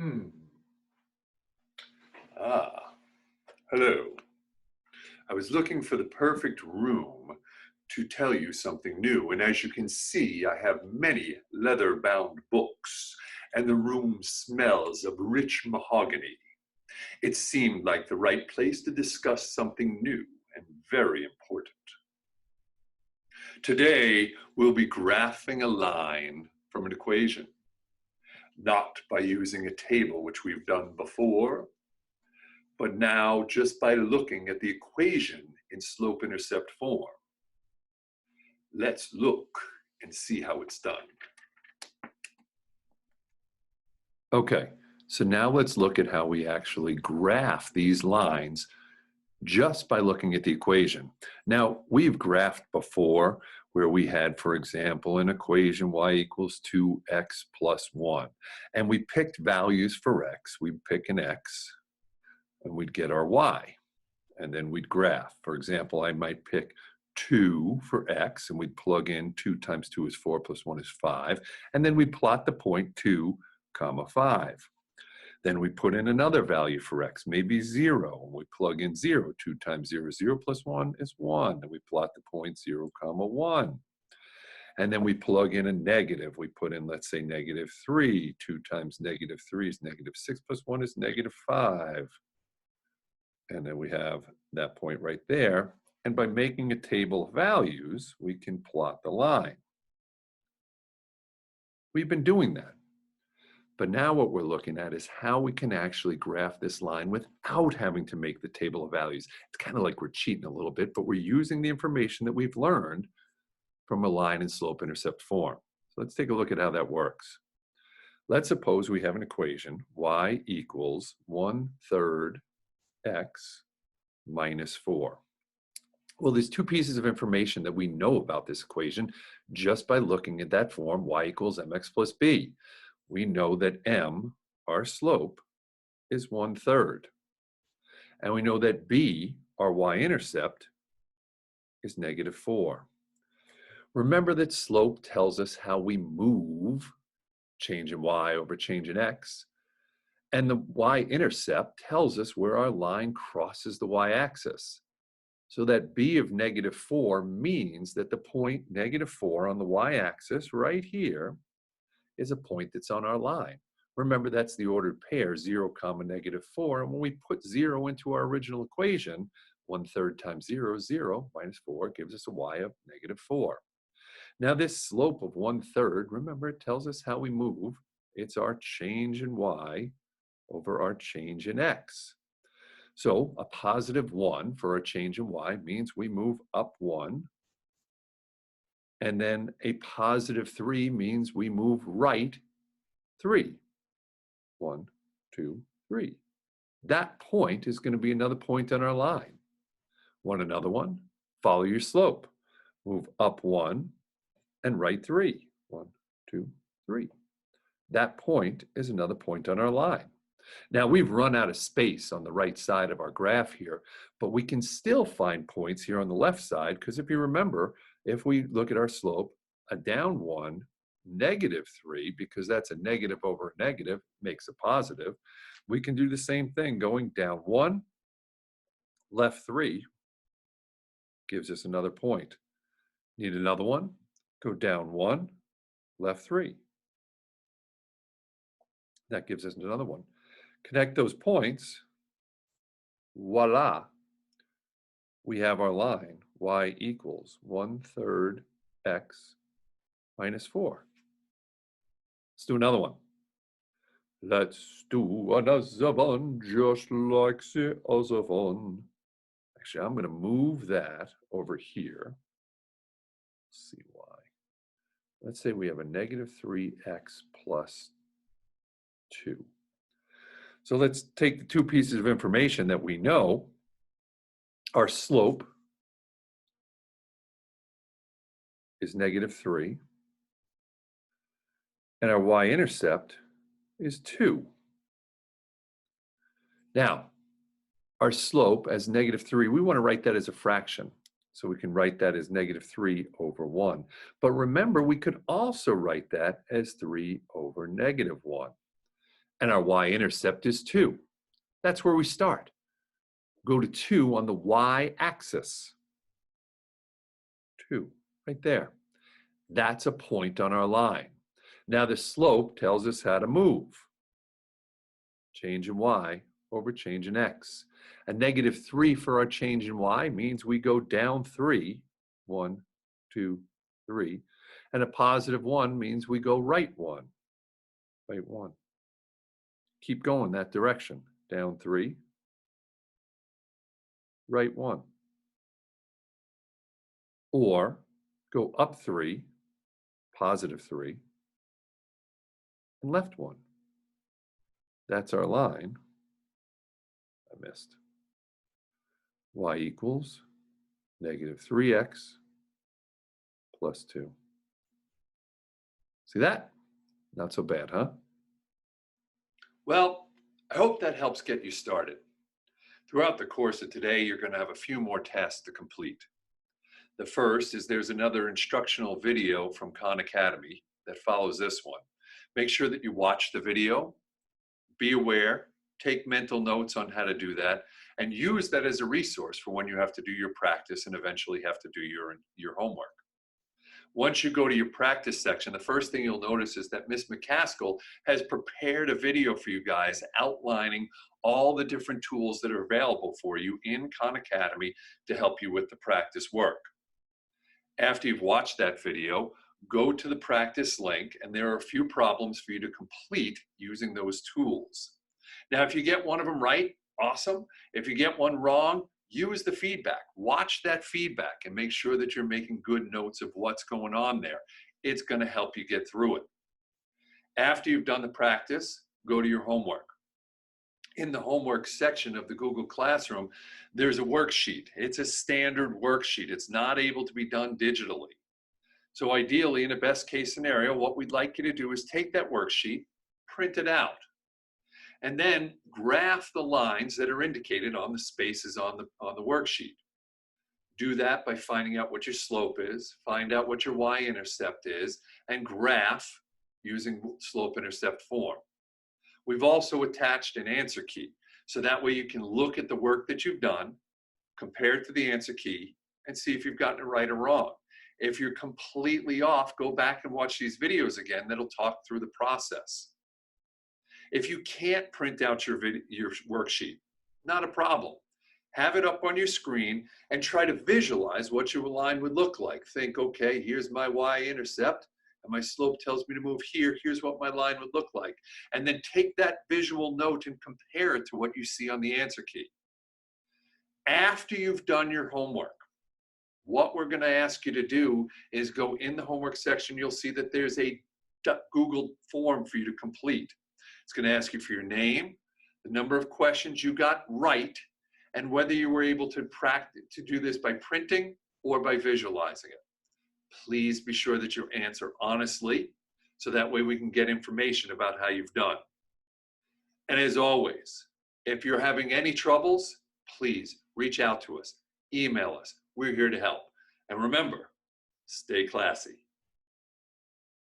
Hmm. Ah, hello. I was looking for the perfect room to tell you something new, and as you can see, I have many leather-bound books, and the room smells of rich mahogany. It seemed like the right place to discuss something new and very important. Today, we'll be graphing a line from an equation, not by using a table, which we've done before, but now just by looking at the equation in slope-intercept form. Let's look and see how it's done. Okay, so now let's look at how we actually graph these lines just by looking at the equation. Now, we've graphed before where we had, for example, an equation y equals 2x plus 1. And we picked values for x. We'd pick an x, and we'd get our y. And then we'd graph. For example, I might pick 2 for x, and we'd plug in 2 times 2 is 4 plus 1 is 5. And then we plot the point 2, comma 5. Then we put in another value for x, maybe 0. And we plug in 0. 2 times 0 is 0 plus 1 is 1. And we plot the point 0, comma 1. And then we plug in a negative. We put in, let's say, negative 3. 2 times negative 3 is negative 6 plus 1 is negative 5. And then we have that point right there. And by making a table of values, we can plot the line. We've been doing that. But now what we're looking at is how we can actually graph this line without having to make the table of values. It's kind of like we're cheating a little bit, but we're using the information that we've learned from a line and slope-intercept form. So let's take a look at how that works. Let's suppose we have an equation, y equals 1/3 x minus 4. Well, there's two pieces of information that we know about this equation just by looking at that form, y equals mx plus b. We know that m, our slope, is 1/3. And we know that b, our y-intercept, is negative 4. Remember that slope tells us how we move change in y over change in x. And the y-intercept tells us where our line crosses the y-axis. So that b of negative 4 means that the point negative 4 on the y-axis right here is a point that's on our line. Remember, that's the ordered pair, 0, comma, negative 4. And when we put 0 into our original equation, 1/3 times 0 is 0, minus 4 gives us a y of negative 4. Now this slope of 1/3, remember, it tells us how we move. It's our change in y over our change in x. So a positive 1 for our change in y means we move up 1. And then a positive 3 means we move right 3. 1, 2, 3. That point is going to be another point on our line. Want another one? Follow your slope. Move up 1 and right 3. 1, 2, 3. That point is another point on our line. Now we've run out of space on the right side of our graph here, but we can still find points here on the left side, because if you remember, if we look at our slope, a down 1, negative 3, because that's a negative over a negative, makes a positive. We can do the same thing going down 1, left 3, gives us another point. Need another one? Go down 1, left 3. That gives us another one. Connect those points, voila, we have our line, y equals 1/3 x minus 4. Let's do another one. Let's do another one just like the other one. Actually, I'm going to move that over here. Let's see why. Let's say we have a negative 3x plus 2. So let's take the two pieces of information that we know. Our slope is negative 3. And our y-intercept is 2. Now, our slope as negative 3, we want to write that as a fraction. So we can write that as negative 3 over 1. But remember, we could also write that as 3 over negative 1. And our y-intercept is 2. That's where we start. Go to 2 on the y-axis. 2, right there. That's a point on our line. Now the slope tells us how to move. Change in y over change in x. A -3 for our change in y means we go down 3. 1, 2, 3. And a +1 means we go right 1. Right 1. Keep going that direction. Down 3. Right 1. Or go up 3, +3, and left 1. That's our line. I missed. Y equals -3x plus 2. See that? Not so bad, huh? Well, I hope that helps get you started. Throughout the course of today, you're going to have a few more tasks to complete. The first is there's another instructional video from Khan Academy that follows this one. Make sure that you watch the video, be aware, take mental notes on how to do that, and use that as a resource for when you have to do your practice and eventually have to do your homework. Once you go to your practice section, the first thing you'll notice is that Miss McCaskill has prepared a video for you guys outlining all the different tools that are available for you in Khan Academy to help you with the practice work. After you've watched that video, go to the practice link, and there are a few problems for you to complete using those tools. Now, if you get one of them right, awesome. If you get one wrong, use the feedback. Watch that feedback and make sure that you're making good notes of what's going on there. It's going to help you get through it. After you've done the practice, go to your homework. In the homework section of the Google Classroom, there's a worksheet. It's a standard worksheet. It's not able to be done digitally. So ideally, in a best case scenario, what we'd like you to do is take that worksheet, print it out, and then graph the lines that are indicated on the spaces on the worksheet. Do that by finding out what your slope is, find out what your y-intercept is, and graph using slope-intercept form. We've also attached an answer key, so that way you can look at the work that you've done, compare it to the answer key, and see if you've gotten it right or wrong. If you're completely off, go back and watch these videos again that'll talk through the process. If you can't print out your worksheet, not a problem. Have it up on your screen and try to visualize what your line would look like. Think, okay, here's my y-intercept, and my slope tells me to move here. Here's what my line would look like. And then take that visual note and compare it to what you see on the answer key. After you've done your homework, what we're going to ask you to do is go in the homework section. You'll see that there's a Google form for you to complete. It's going to ask you for your name, the number of questions you got right, and whether you were able to do this by printing or by visualizing it. Please be sure that you answer honestly, so that way we can get information about how you've done. And as always, if you're having any troubles, please reach out to us, email us. We're here to help. And remember, stay classy.